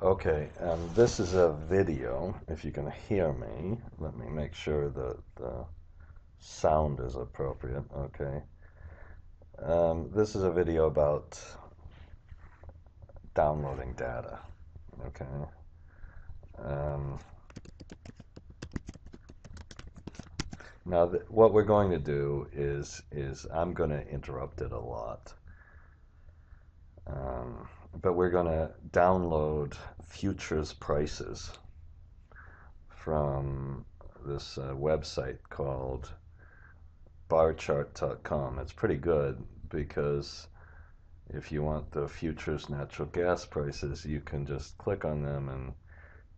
Okay, this is a video. If you can hear me, let me make sure that the sound is appropriate. Okay. This is a video about downloading data. Okay. Um, Now, what we're going to do is I'm going to interrupt it a lot, um, but we're going to download futures prices from this website called barchart.com. It's pretty good because if you want the futures natural gas prices, you can just click on them and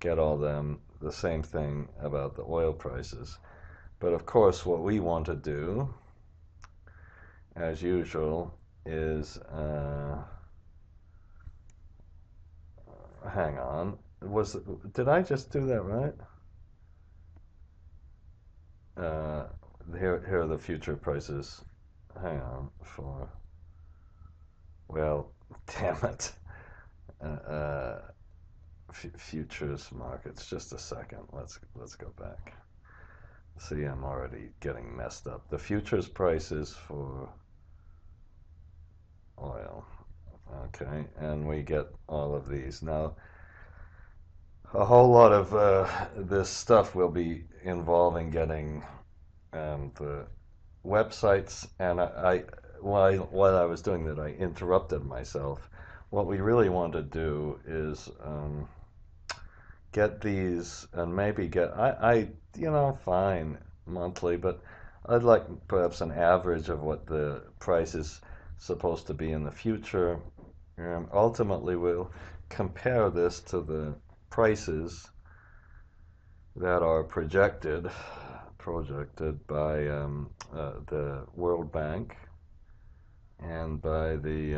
get all them the same thing about the oil prices. But of course, what we want to do, as usual, is hang on. Did I just do that right? Uh, here are the future prices. Hang on for well, damn it. Uh, uh, futures markets. Just a second. Let's go back. See, I'm already getting messed up. The futures prices for oil. Okay, and we get all of these. Now, a whole lot of this stuff will be involving getting the websites, and while I was doing that, I interrupted myself. What we really want to do is get these and maybe get fine monthly, but I'd like perhaps an average of what the price is supposed to be in the future. Ultimately, we'll compare this to the prices that are projected by the World Bank and by the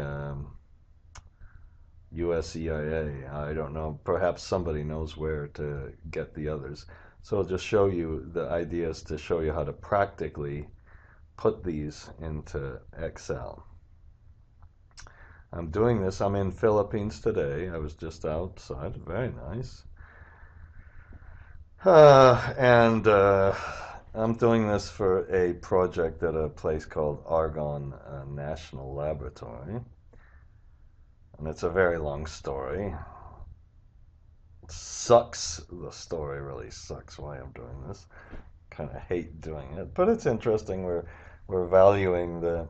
USEIA. I don't know. Perhaps somebody knows where to get the others. So I'll just show you the ideas to show you how to practically put these into Excel. I'm doing this. I'm in Philippines today. I was just outside. Very nice. And I'm doing this for a project at a place called Argonne National Laboratory. And it's a very long story. It sucks. The story really sucks why I'm doing this. Kind of hate doing it, but it's interesting. We're valuing the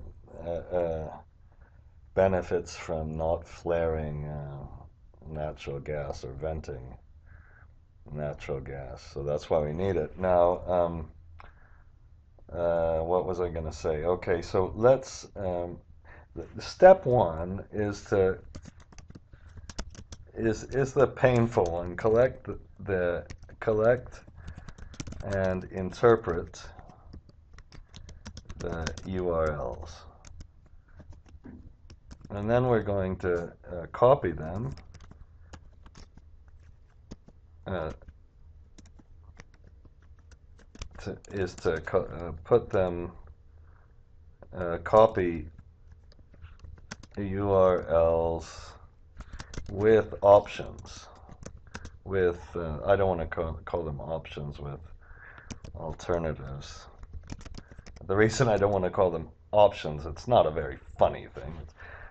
benefits from not flaring natural gas or venting natural gas. So that's why we need it. Now, what was I going to say? Okay, so let's. Step one is to is the painful one. Collect and interpret the URLs, and then we're going to copy them. Uh, put them copy URLs with options. With I don't want to call them options, with alternatives. The reason I don't want to call them options, it's not a very funny thing.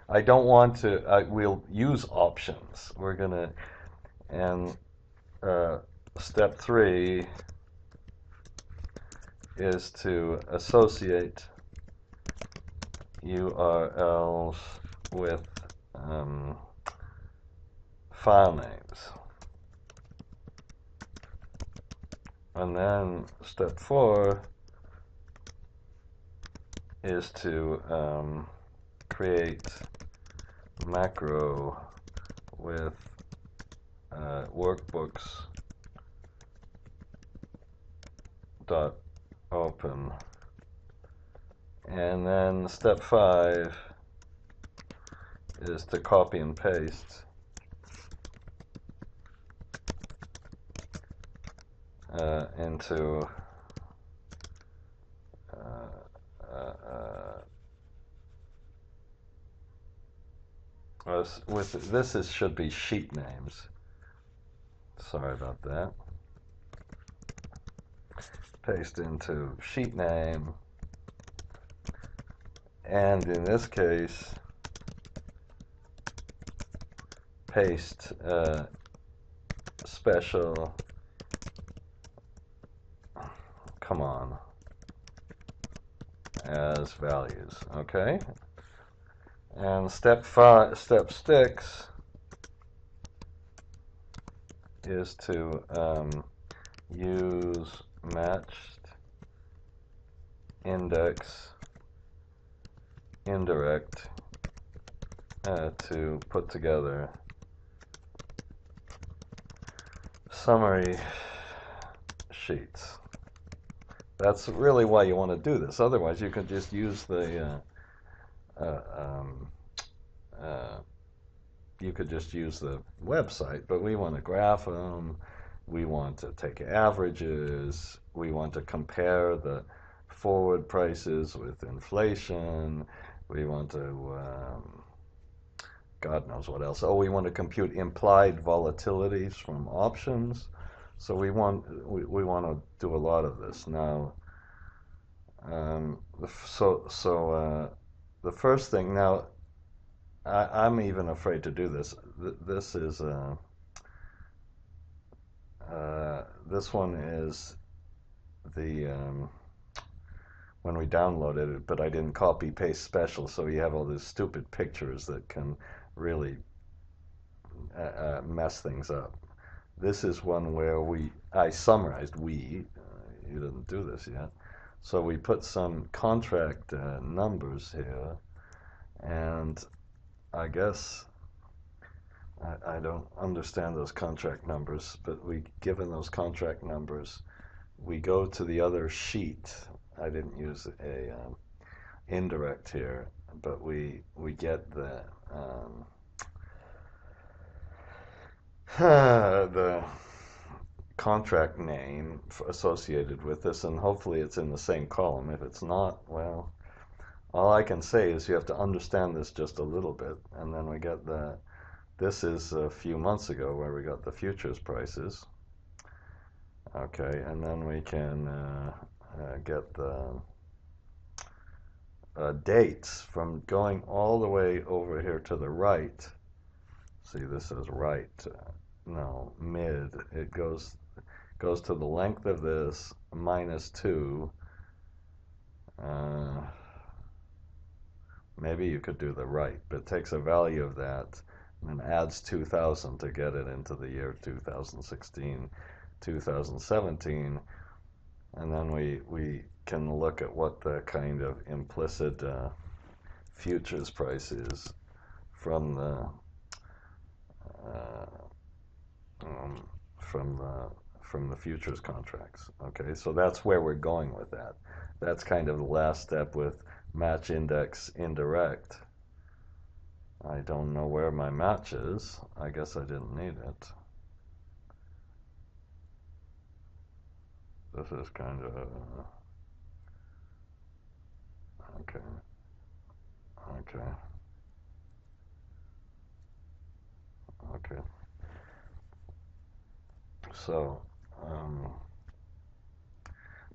I don't want to. We'll use options. We're gonna and step 3 is to associate URLs with file names. And then step 4 is to create macro with workbooks dot open, and then step 5 is to copy and paste into with this should be sheet names. Sorry about that. Paste into sheet name, and in this case, paste special, come on, as values, okay? And step 6 is to use matched index indirect to put together summary sheets. That's really why you want to do this. Otherwise, you can just use the you could just use the website, but we want to graph them. We want to take averages. We want to compare the forward prices with inflation. We want to, God knows what else. Oh, we want to compute implied volatilities from options. So we want to do a lot of this now. The first thing now, I'm even afraid to do this. This is this one is the when we downloaded it, but I didn't copy paste special, so you have all these stupid pictures that can really mess things up. This is one where I summarized. You didn't do this yet, so we put some contract numbers here, and I guess I don't understand those contract numbers, but given those contract numbers, we go to the other sheet. I didn't use a indirect here, but we get the the contract name associated with this, and hopefully it's in the same column. If it's not, well, all I can say is you have to understand this just a little bit, and then we get this is a few months ago where we got the futures prices. Okay, and then we can get the dates from going all the way over here to the right. See, this is right. No, mid. It goes to the length of this minus 2. Maybe you could do the right, but it takes a value of that and adds 2000 to get it into the year 2016, 2017, and then we can look at what the kind of implicit futures price is from the futures contracts. Okay, so that's where we're going with that. That's kind of the last step with match index indirect. I don't know where my match is. I guess I didn't need it. This is kind of okay. So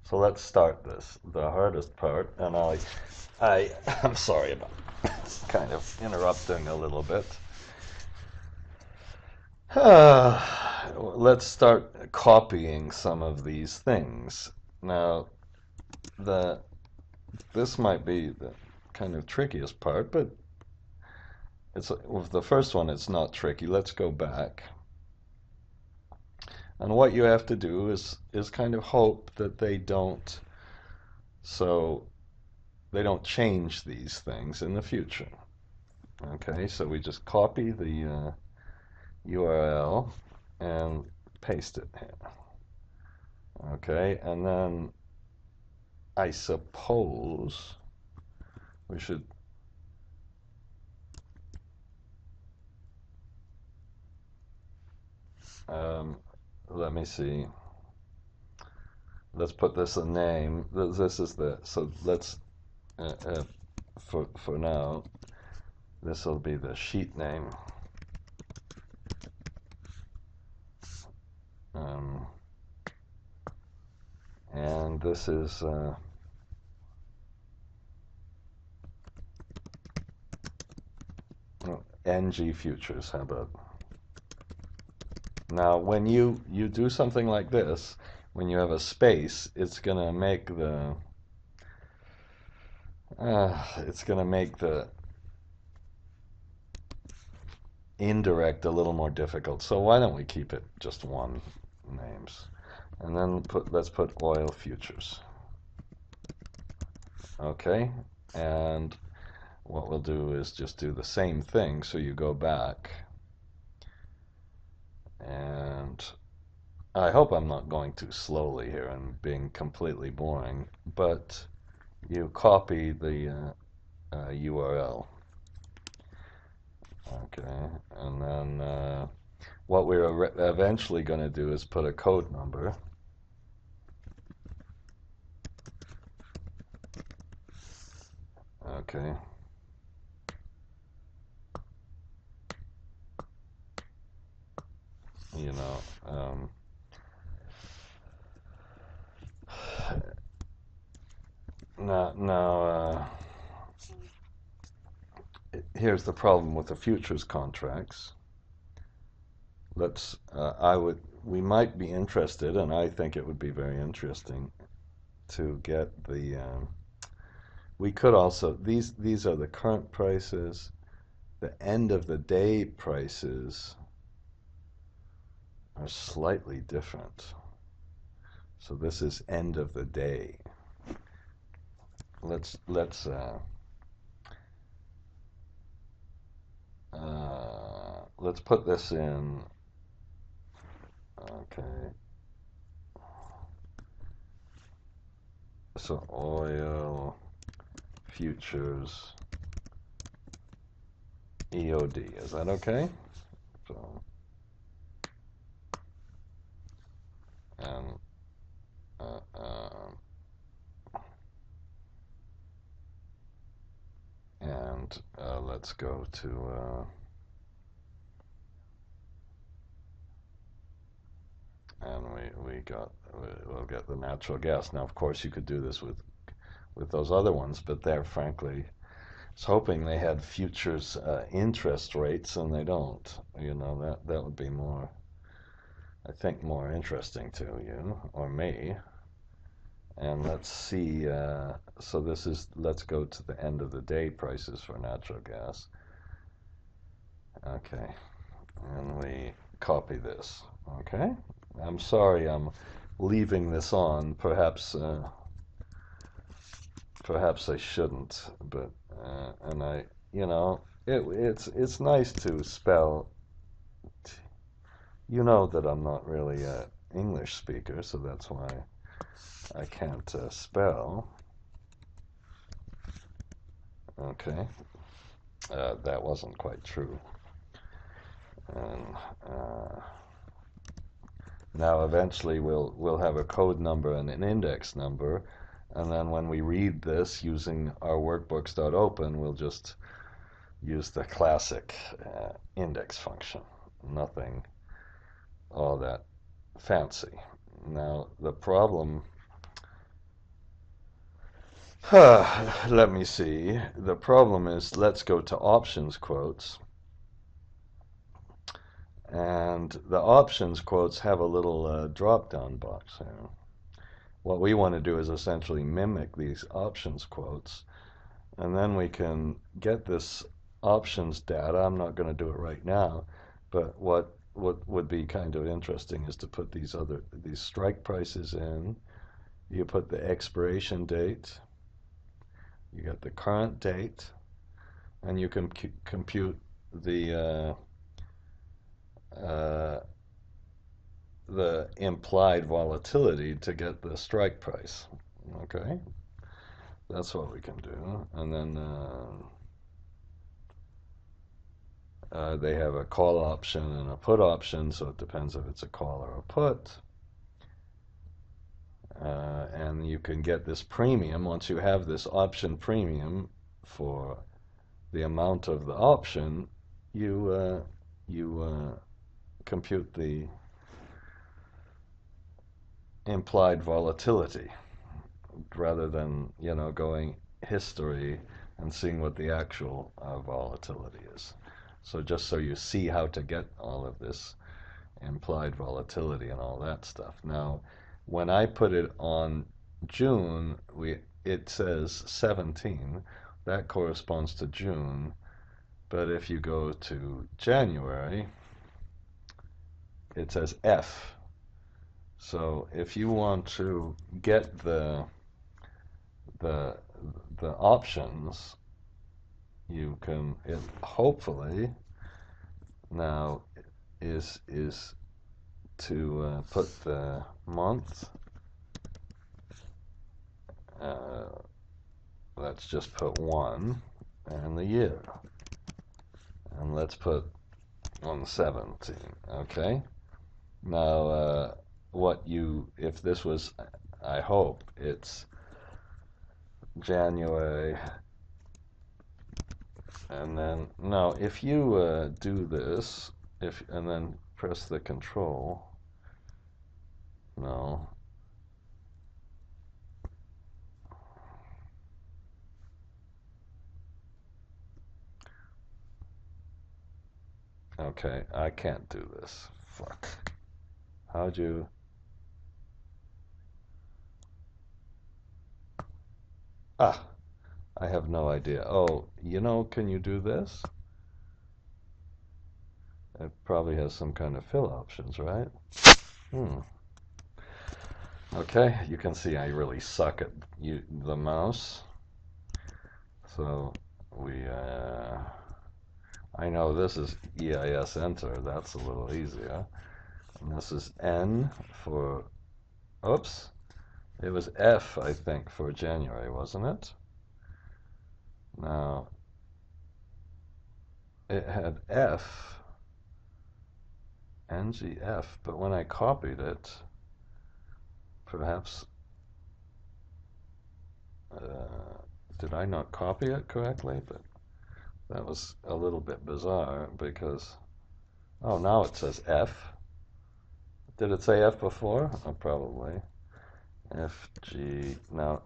so let's start this. The hardest part, and I'm sorry about kind of interrupting a little bit. Let's start copying some of these things. Now, this might be the kind of trickiest part, but with the first one, it's not tricky. Let's go back. And what you have to do is kind of hope that they don't change these things in the future. Okay, so we just copy the URL and paste it here. Okay, and then I suppose we should let me see. Let's put this a name. This is so let's for now this will be the sheet name. this is NG futures. How about now? When you do something like this, when you have a space, it's gonna make the indirect a little more difficult. So why don't we keep it just one names, and then let's put oil futures. Okay, and what we'll do is just do the same thing. So you go back, and I hope I'm not going too slowly here and being completely boring, but you copy the URL. Okay, and then what we're eventually going to do is put a code number. Okay. You know, now, here's the problem with the futures contracts. We might be interested, and I think it would be very interesting to get the, we could also, these are the current prices, the end of the day prices are slightly different. So this is end of the day. Let's put this in. Okay. So oil futures EOD. Is that okay? So and let's go to and we'll get the natural gas. Now, of course, you could do this with those other ones, but they're frankly, I was hoping they had futures interest rates, and they don't. You know, that would be more, I think, more interesting to you or me. And let's see, so let's go to the end of the day prices for natural gas. Okay, and we copy this. Okay, I'm sorry I'm leaving this on. Perhaps I shouldn't, but and it's nice to spell. You know that I'm not really an English speaker, so that's why I can't spell. Okay, that wasn't quite true. And now eventually we'll have a code number and an index number, and then when we read this using our workbooks.open, we'll just use the classic index function. Nothing all that fancy. Now the problem, let me see. The problem is, let's go to options quotes. And the options quotes have a little drop-down box here. What we want to do is essentially mimic these options quotes, and then we can get this options data. I'm not going to do it right now, but what would be kind of interesting is to put these strike prices in. You put the expiration date, you get the current date, and you can compute the implied volatility to get the strike price. Okay, that's what we can do. And then they have a call option and a put option, so it depends if it's a call or a put. And you can get this premium once you have this option premium for the amount of the option. You compute the implied volatility. rather than, going history and seeing what the actual volatility is. So just so you see how to get all of this implied volatility and all that stuff. Now, when I put it on June, it says 17. That corresponds to June. But if you go to January, it says F. So if you want to get the options, you can, it hopefully now is to put the month. Let's just put 1 and the year, and let's put on 17. Okay, now if this was, I hope it's January, and then now if you do this, and then press the control, no, okay, I can't do this, fuck, how'd you, I have no idea. Oh, can you do this? It probably has some kind of fill options, right? Okay, you can see I really suck at the mouse. So I know this is EIS enter, that's a little easier. And this is N for, oops, it was F, I think, for January, wasn't it? Now, it had F, NGF, but when I copied it, perhaps, did I not copy it correctly? But that was a little bit bizarre because, oh, now it says F. Did it say F before? Oh, probably. F, G, now,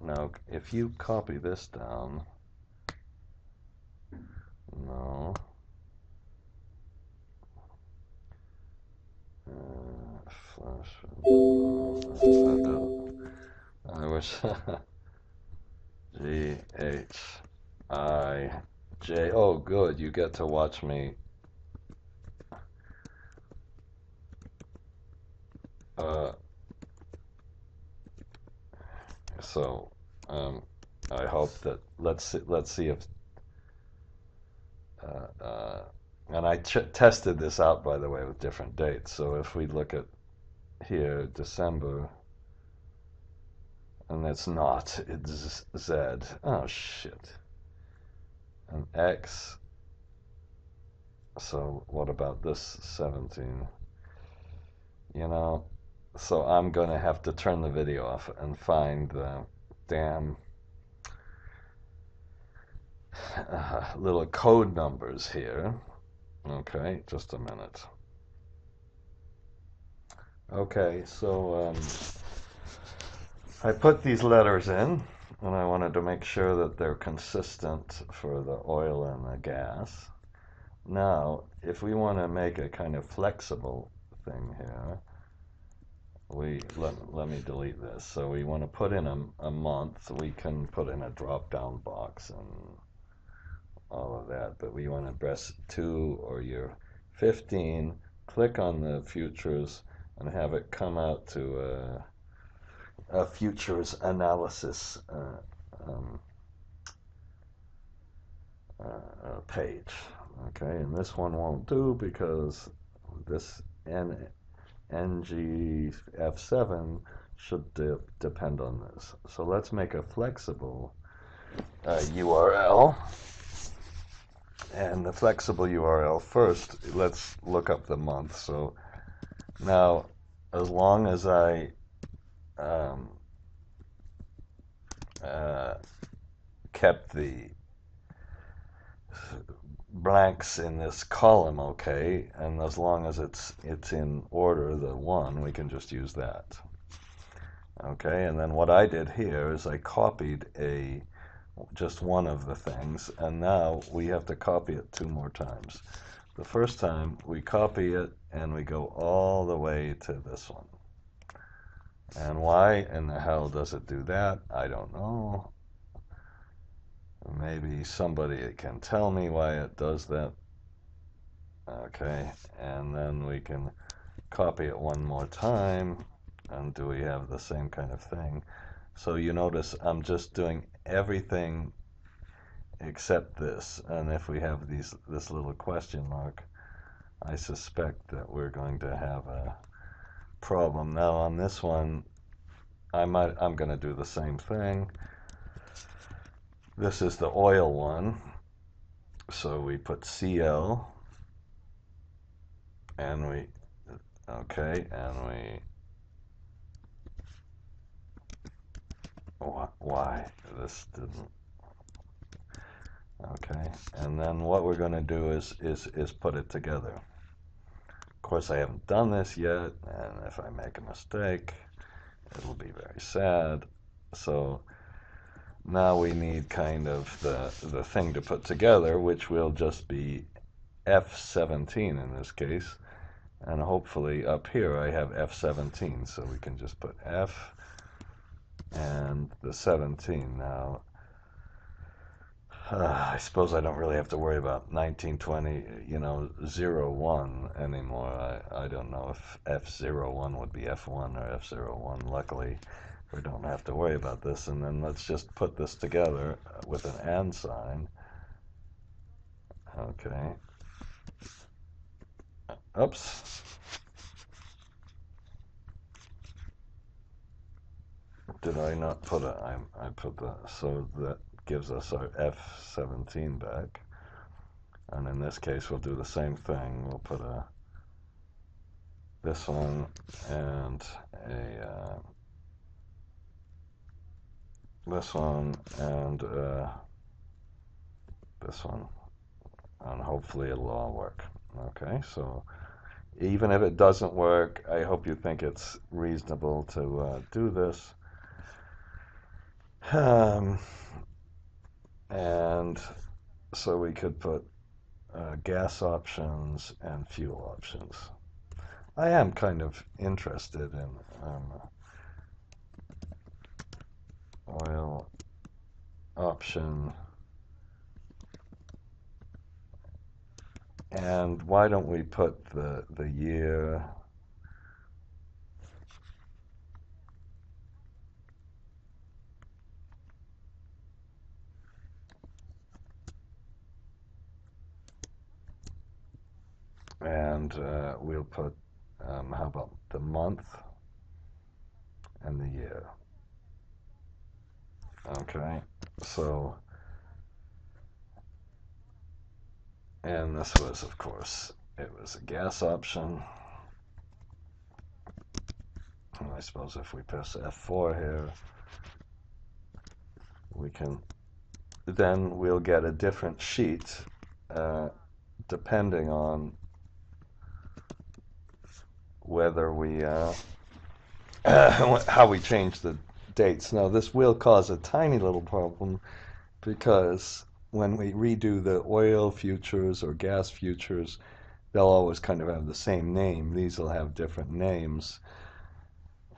if you copy this down, no, flash, I wish, G, H, I, J, oh good, you get to watch me, so, I hope that, let's see if, and I tested this out, by the way, with different dates. So if we look at here, December, and it's not, it's Z. Oh, shit. And X. So what about this 17? So I'm going to have to turn the video off and find the damn little code numbers here. Okay, just a minute. Okay, so I put these letters in, and I wanted to make sure that they're consistent for the oil and the gas. Now, if we want to make a kind of flexible thing here, let me delete this. So we want to put in a month. We can put in a drop-down box and all of that, but we want to press 2 or year 15, click on the futures, and have it come out to a futures analysis page. Okay, and this one won't do because this NGF7 should depend on this. So let's make a flexible URL. And the flexible URL first, let's look up the month. So now, as long as I kept the blanks in this column, okay, and as long as it's in order, the 1, we can just use that. Okay, and then what I did here is I copied just one of the things, and now we have to copy it 2 more times. The first time we copy it and we go all the way to this one. And why in the hell does it do that? I don't know. Maybe somebody can tell me why it does that. Okay, and then we can copy it 1 more time, and do we have the same kind of thing? So you notice I'm just doing everything except this, and if we have this little question mark, I suspect that we're going to have a problem. Now on this one, I'm going to do the same thing. This is the oil one, so we put CL, and we, okay, and we, why this didn't, okay, and then what we're going to do is put it together. Of course, I haven't done this yet, and if I make a mistake, it'll be very sad. So now we need kind of the thing to put together, which will just be F17 in this case. And hopefully up here I have F17, so we can just put F and the 17. Now, I suppose I don't really have to worry about 1920, 01 anymore. I don't know if F01 would be F1 or F01. Luckily, we don't have to worry about this. And then let's just put this together with an and sign. Okay. Oops. Did I not put it? I put that, so that gives us our F17 back. And in this case, we'll do the same thing. We'll put this one and this one and this one, and hopefully it'll all work. Okay, so even if it doesn't work, I hope you think it's reasonable to do this. And so we could put gas options and fuel options. I am kind of interested in oil option. And why don't we put the year and we'll put how about the month and the year. Okay, so, and this was, of course, it was a gas option. And I suppose if we press F4 here, we can, then we'll get a different sheet depending on whether we how we change the dates. Now this will cause a tiny little problem, because when we redo the oil futures or gas futures, they'll always kind of have the same name. These will have different names,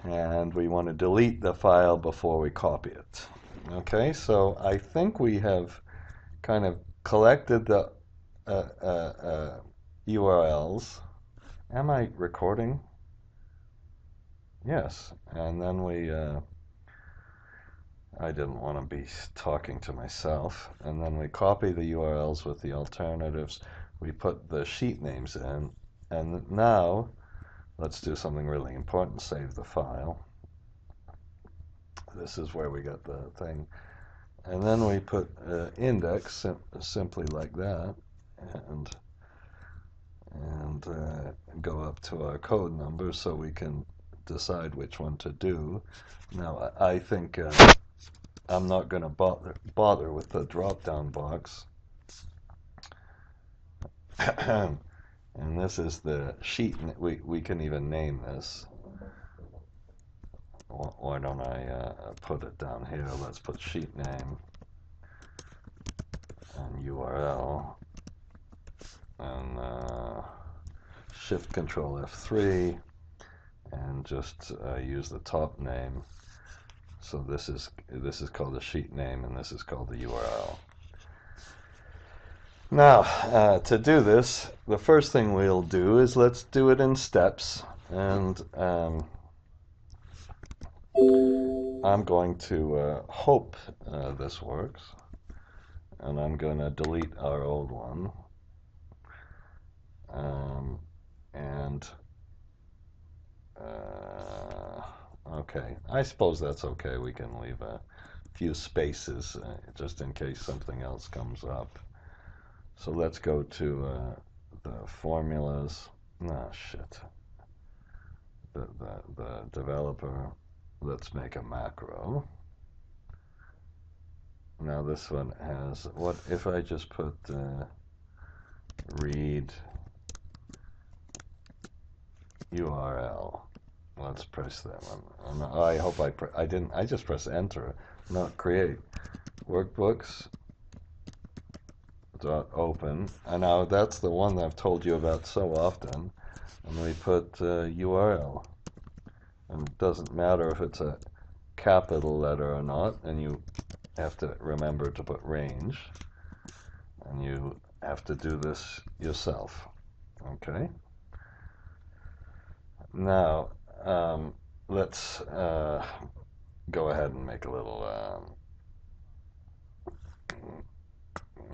and we want to delete the file before we copy it. Okay, so I think we have kind of collected the URLs. Am I recording? Yes, and then I didn't want to be talking to myself, and then we copy the URLs with the alternatives. We put the sheet names in, and now let's do something really important. Save the file. This is where we got the thing, and then we put index simply like that, and go up to our code number so we can decide which one to do. Now I think I'm not going to bother with the drop-down box. And this is the sheet. We can even name this. why don't I put it down here? Let's put sheet name and URL and Shift Control F3 and just use the top name. So this is called the sheet name and this is called the URL. Now, to do this, the first thing we'll do is let's do it in steps. And I'm going to hope this works. And I'm going to delete our old one. Okay, I suppose that's okay. We can leave a few spaces just in case something else comes up. So let's go to the formulas. Ah, shit. The developer. Let's make a macro. Now this one has, what if I just put read URL? Let's press that one. And I hope I didn't. I just press enter, not create. Workbooks. Dot open. And now that's the one that I've told you about so often. And we put URL. And it doesn't matter if it's a capital letter or not. And you have to remember to put range. And you have to do this yourself. Okay. Now, let's go ahead and make a little,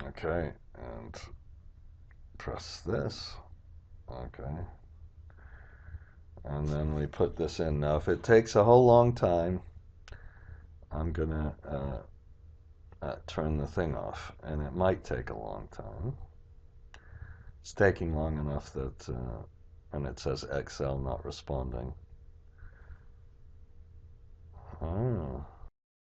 okay, and press this, okay, and then we put this in. Now, if it takes a whole long time, I'm gonna turn the thing off, and it might take a long time. It's taking long enough that, and it says Excel not responding. Oh.